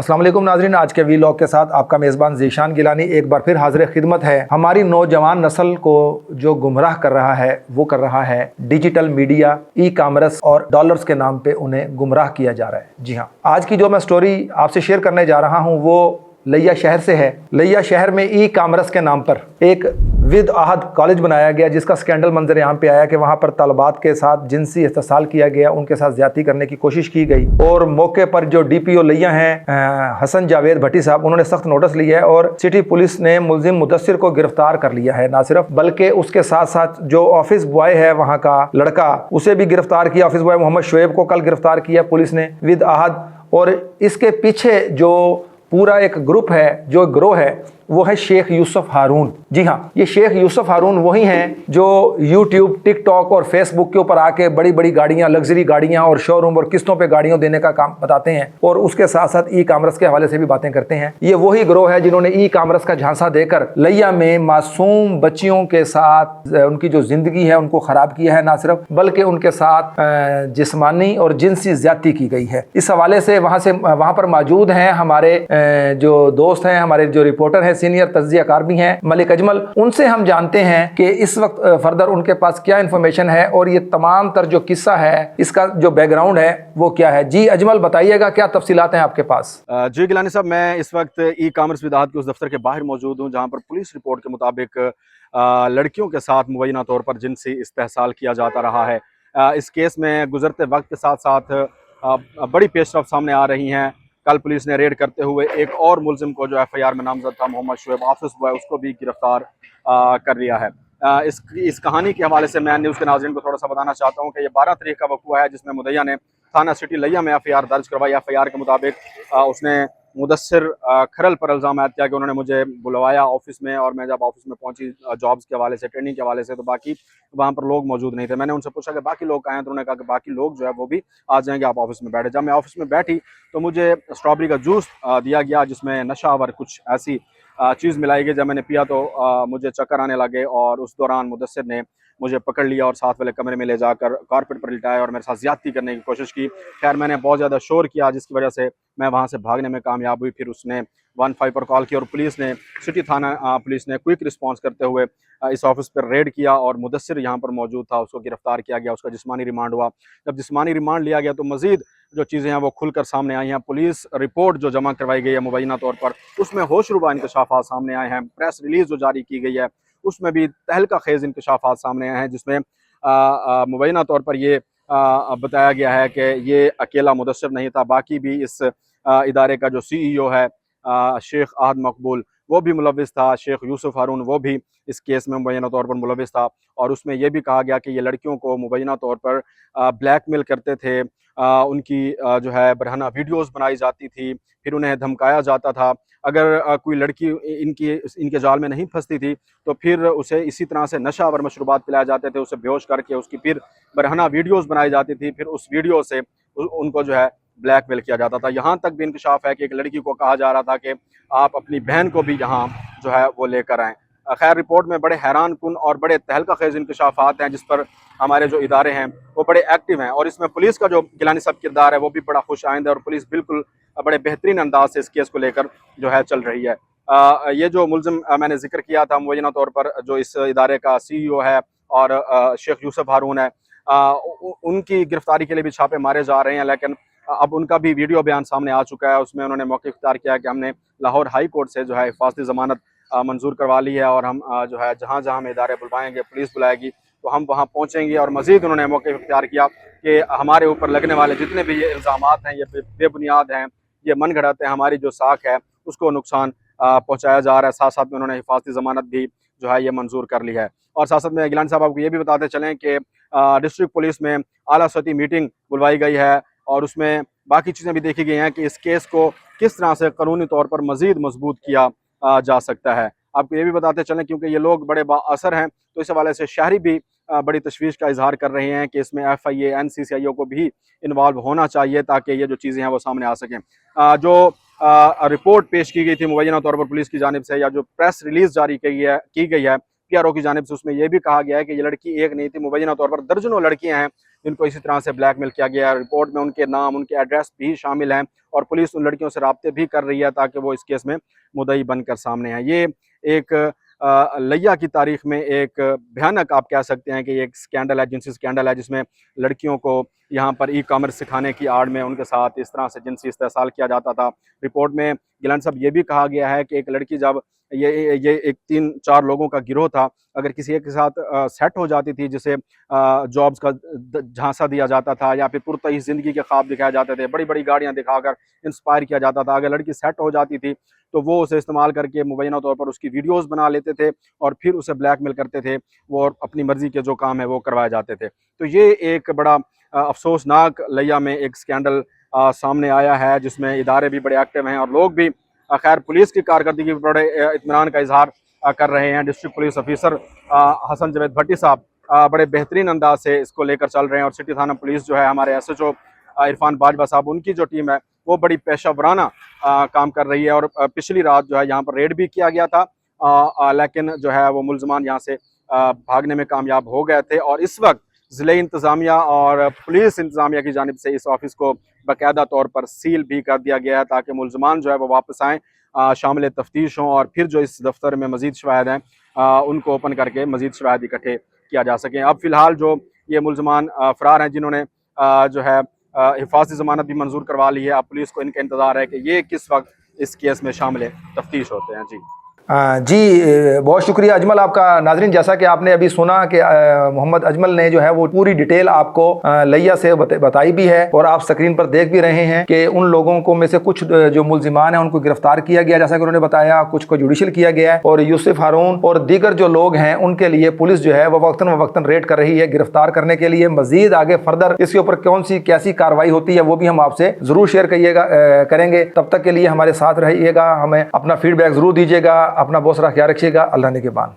अस्सलाम वालेकुम नाज़रीन, आज के वीलॉग के साथ आपका मेज़बान ज़ीशान गिलानी एक बार फिर हाज़िर खिदमत है। हमारी नौजवान नस्ल को जो गुमराह कर रहा है वो कर रहा है डिजिटल मीडिया, ई कॉमर्स और डॉलर्स के नाम पे उन्हें गुमराह किया जा रहा है। जी हाँ, आज की जो मैं स्टोरी आपसे शेयर करने जा रहा हूँ वो लिया शहर से है। लिया शहर में ई कॉमर्स के नाम पर एक विद आहद कॉलेज बनाया गया, जिसका स्कैंडल मंजर यहाँ पे आया कि वहाँ पर तलबात के साथ जिनसी इस्तेसाल किया गया, उनके साथ ज्यादती करने की कोशिश की गई। और मौके पर जो DPO लिया हैं हसन जावेद भट्टी साहब, उन्होंने सख्त नोटिस लिया है और सिटी पुलिस ने मुलजिम मुदस्सिर को गिरफ्तार कर लिया है। ना सिर्फ बल्कि उसके साथ साथ जो ऑफिस बॉय है वहाँ का लड़का, उसे भी गिरफ्तार किया। ऑफिस बॉय मोहम्मद शुएब को कल गिरफ्तार किया पुलिस ने विद आहद। और इसके पीछे जो पूरा एक ग्रुप है, जो ग्रोह है, वो है शेख यूसुफ हारून। जी हाँ, ये शेख यूसुफ हारून वही हैं जो यूट्यूब, टिकटॉक और फेसबुक के ऊपर आके बड़ी बड़ी गाड़ियाँ, लग्जरी गाड़ियाँ और शोरूम और किस्तों पे गाड़ियों देने का काम बताते हैं और उसके साथ साथ ई कॉमर्स के हवाले से भी बातें करते हैं। ये वही ग्रोह है जिन्होंने ई कॉमर्स का झांसा देकर लिया में मासूम बच्चियों के साथ उनकी जो जिंदगी है उनको खराब किया है। ना सिर्फ बल्कि उनके साथ जिस्मानी और जिनसी ज्यादती की गई है। इस हवाले से वहाँ पर मौजूद हैं हमारे जो दोस्त हैं, हमारे जो रिपोर्टर हैं, सीनियर तज्जियाकार भी हैं, मलिक अजमल। उनसे हम जानते हैं कि इस वक्त फर्दर उनके पास क्या इन्फॉर्मेशन है और ये तमाम तर जो किस्सा है, इसका जो बैकग्राउंड है वो क्या है। जी अजमल, बताइएगा क्या तफसीलात हैं आपके पास। जी गिलानी साहब, मैं इस वक्त ई कॉमर्स विद आहद के उस दफ्तर के बाहर मौजूद हूँ जहाँ पर पुलिस रिपोर्ट के मुताबिक लड़कियों के साथ मुबैना तौर पर जिनसी इस्तेहसाल किया जाता रहा है। इस केस में गुजरते वक्त के साथ साथ बड़ी पेशरफ सामने आ रही हैं। कल पुलिस ने रेड करते हुए एक और मुलजिम को जो FIR में नामजद था, मोहम्मद शुएब ऑफिस बॉय, उसको भी गिरफ्तार कर लिया है। इस कहानी के हवाले से मैं न्यूज़ के नाज़रीन को थोड़ा सा बताना चाहता हूँ कि ये 12 तारीख का वक़्त है जिसमें मुद्दइया ने थाना सिटी लिया में FIR दर्ज करवाई। FIR के मुताबिक उसने मुदस्सिर खरल पर इल्ज़ाम आयद किया कि उन्होंने मुझे बुलवाया ऑफिस में, और मैं जब ऑफिस में पहुंची जॉब्स के हवाले से, ट्रेनिंग के हवाले से, तो बाकी वहाँ पर लोग मौजूद नहीं थे। मैंने उनसे पूछा कि बाकी लोग कहाँ हैं, तो उन्होंने कहा कि बाकी लोग जो है वो भी आ जाएंगे, आप ऑफिस में बैठे। जब मैं ऑफिस में बैठी तो मुझे स्ट्रॉबेरी का जूस दिया गया जिसमें नशावर कुछ ऐसी चीज़ मिलाई गई। जब मैंने पिया तो मुझे चक्कर आने लगे और उस दौरान मुदस्सिर ने मुझे पकड़ लिया और साथ वाले कमरे में ले जाकर कारपेट पर लिटाया और मेरे साथ ज्यादती करने की कोशिश की। खैर, मैंने बहुत ज़्यादा शोर किया जिसकी वजह से मैं वहाँ से भागने में कामयाब हुई। फिर उसने 15 पर कॉल किया और पुलिस ने, सिटी थाना पुलिस ने क्विक रिस्पांस करते हुए इस ऑफिस पर रेड किया और मुदस्सिर यहाँ पर मौजूद था, उसको गिरफ्तार किया गया, उसका जिस्मानी रिमांड हुआ। जब जिस्मानी रिमांड लिया गया तो मज़ीद जो चीज़ें हैं वो खुलकर सामने आई हैं। पुलिस रिपोर्ट जो जमा करवाई गई है मुबैना तौर पर, उसमें होशरुबा इंकशाफात सामने आए हैं। प्रेस रिलीज़ जो जारी की गई है उसमें भी तहलका खेज़ इंकशाफात सामने आए हैं, जिसमें मुबैना तौर पर ये बताया गया है कि ये अकेला मुदस्सिर नहीं था, बाकी भी इस इदारे का जो CEO है शेख आहद मकबूल, वो भी मुलविस था। शेख यूसुफ हारून वो भी इस केस में मुबैना तौर पर मुलविस था। और उसमें यह भी कहा गया कि ये लड़कियों को मुबैना तौर पर ब्लैकमेल करते थे, उनकी जो है बरहना वीडियोस बनाई जाती थी, फिर उन्हें धमकाया जाता था। अगर कोई लड़की इनके जाल में नहीं फंसती थी तो फिर उसे इसी तरह से नशावर मशरूबात पिलाए जाते थे, उसे बेहोश करके उसकी फिर बरहना वीडियोस बनाई जाती थी, फिर उस वीडियो से उनको जो है ब्लैकमेल किया जाता था। यहाँ तक भी इंकशाफ है कि एक लड़की को कहा जा रहा था कि आप अपनी बहन को भी यहाँ जो है वो लेकर आएँ। खैर, रिपोर्ट में बड़े हैरान कुन और बड़े तहलका खेज इंकशाफात हैं जिस पर हमारे जो इदारे हैं वो बड़े एक्टिव हैं। और इसमें पुलिस का जो गिलानी साहब किरदार है वो भी बड़ा खुश आइंद है और पुलिस बिल्कुल बड़े बेहतरीन अंदाज से इस केस को लेकर जो है चल रही है। ये जो मुलजिम मैंने जिक्र किया था मुबैना तौर पर, जो इस इदारे का CEO है और शेख यूसुफ हारून है, उनकी गिरफ्तारी के लिए भी छापे मारे जा रहे हैं, लेकिन अब उनका भी वीडियो बयान सामने आ चुका है। उसमें उन्होंने मौके इख्तियार किया कि हमने लाहौर हाई कोर्ट से जो है हिफाजती ज़मानत मंजूर करवा ली है और हम जो है जहाँ जहाँ हमें इदारे बुलवाएंगे, पुलिस बुलाएगी तो हम वहाँ पहुँचेंगे। और मज़ीद उन्होंने मौके इख्तियार किया कि हमारे ऊपर लगने वाले जितने भी ये इल्ज़ामात हैं ये बेबुनियाद हैं, ये मन गढ़ंत हैं, हमारी जो साख है उसको नुकसान पहुँचाया जा रहा है। साथ साथ में उन्होंने हिफाजती ज़मानत भी जो है ये मंजूर कर ली है। और साथ साथ में गिलानी साहब आपको ये भी बताते चलें कि डिस्ट्रिक्ट पुलिस में आला सतही मीटिंग बुलवाई गई है और उसमें बाकी चीज़ें भी देखी गई हैं कि इस केस को किस तरह से कानूनी तौर पर मज़ीद मजबूत किया जा सकता है। आपको ये भी बताते चलें क्योंकि ये लोग बड़े बाअसर हैं तो इस हवाले से शहरी भी बड़ी तशवीश का इजहार कर रहे हैं कि इसमें FIA NCCIO को भी इन्वॉल्व होना चाहिए ताकि ये जो चीज़ें हैं वो सामने आ सकें। जो रिपोर्ट पेश की गई थी मुबैना तौर पर पुलिस की जानिब से, या जो प्रेस रिलीज़ जारी की गई है PRO की जानिब से उसमें यह भी कहा गया है कि ये लड़की एक नहीं थी, मुबैना तौर पर दर्जनों लड़कियां हैं जिनको इसी तरह से ब्लैकमेल किया गया है। रिपोर्ट में उनके नाम, उनके एड्रेस भी शामिल हैं और पुलिस उन लड़कियों से राब्ते भी कर रही है ताकि वो इस केस में मुद्दई बनकर सामने आए। ये एक लिया की तारीख में एक भयानक, आप कह सकते हैं कि एक स्कैंडल है, जिनसी स्कैंडल है, जिसमें लड़कियों को यहाँ पर ई-कॉमर्स सिखाने की आड़ में उनके साथ इस तरह से जिनसी इस्तेहसाल किया जाता था। रिपोर्ट में गिलानी साहब ये भी कहा गया है कि एक लड़की जब ये एक 3-4 लोगों का गिरोह था, अगर किसी एक के साथ सेट हो जाती थी, जिसे जॉब्स का झांसा दिया जाता था या फिर पुरतई ज़िंदगी के ख्वाब दिखाए जाते थे, बड़ी बड़ी गाड़ियाँ दिखाकर इंस्पायर किया जाता था, अगर लड़की सेट हो जाती थी तो वो उसे इस्तेमाल करके मुबैना तौर पर उसकी वीडियोज़ बना लेते थे और फिर उसे ब्लैकमेल करते थे, वो और अपनी मर्ज़ी के जो काम है वो करवाए जाते थे। तो ये एक बड़ा अफसोसनाक लिया में एक स्कैंडल सामने आया है, जिसमें इदारे भी बड़े एक्टिव हैं और लोग भी खैर पुलिस की कारकर्दगी पर बड़े इत्मीनान का इजहार कर रहे हैं। District police officer Hasan Javed Bhatti साहब बड़े बेहतरीन अंदाज से इसको लेकर चल रहे हैं और सिटी थाना पुलिस जो है, हमारे SHO इरफान बाजवा साहब, उनकी जो टीम है वो बड़ी पेशा वराना काम कर रही है और पिछली रात जो है यहाँ पर रेड भी किया गया था, लेकिन जो है वो मुलजमान यहाँ से भागने में कामयाब हो गए थे और इस वक्त ज़िले इंतज़ामिया और पुलिस इंतज़ामिया की जानिब से इस ऑफिस को बाकायदा तौर पर सील भी कर दिया गया है ताकि मुलजमान जो है वो वापस आएँ, शामिल तफ्तीश हों और फिर जो इस दफ्तर में मज़ीद शवाहिद हैं उनको ओपन करके मज़ीद शवाहिद इकट्ठे किया जा सकें। अब फ़िलहाल जो ये मुलजमान फ़रार हैं, जिन्होंने जो है हिफाजती ज़मानत भी मंजूर करवा ली है, अब पुलिस को इनका इंतज़ार है कि ये किस वक्त इस केस में शामिल तफ्तीश होते हैं। जी जी, बहुत शुक्रिया अजमल आपका। नाजरीन, जैसा कि आपने अभी सुना कि मोहम्मद अजमल ने जो है वो पूरी डिटेल आपको लिया से बताई भी है और आप स्क्रीन पर देख भी रहे हैं कि उन लोगों को में से कुछ जो मुलजिमान हैं उनको गिरफ्तार किया गया, जैसा कि उन्होंने बताया, कुछ को जुडिशल किया गया है और यूसुफ हारून और दीगर जो लोग हैं उनके लिए पुलिस जो है वो वक्तन रेड कर रही है गिरफ्तार करने के लिए। मजीद आगे फर्दर इसके ऊपर कौन सी कैसी कार्रवाई होती है वो भी हम आपसे जरूर शेयर करेंगे। तब तक के लिए हमारे साथ रहिएगा, हमें अपना फीडबैक जरूर दीजिएगा, अपना बहुत सारा ख्याल रखिएगा। अल्लाह ने के बाद।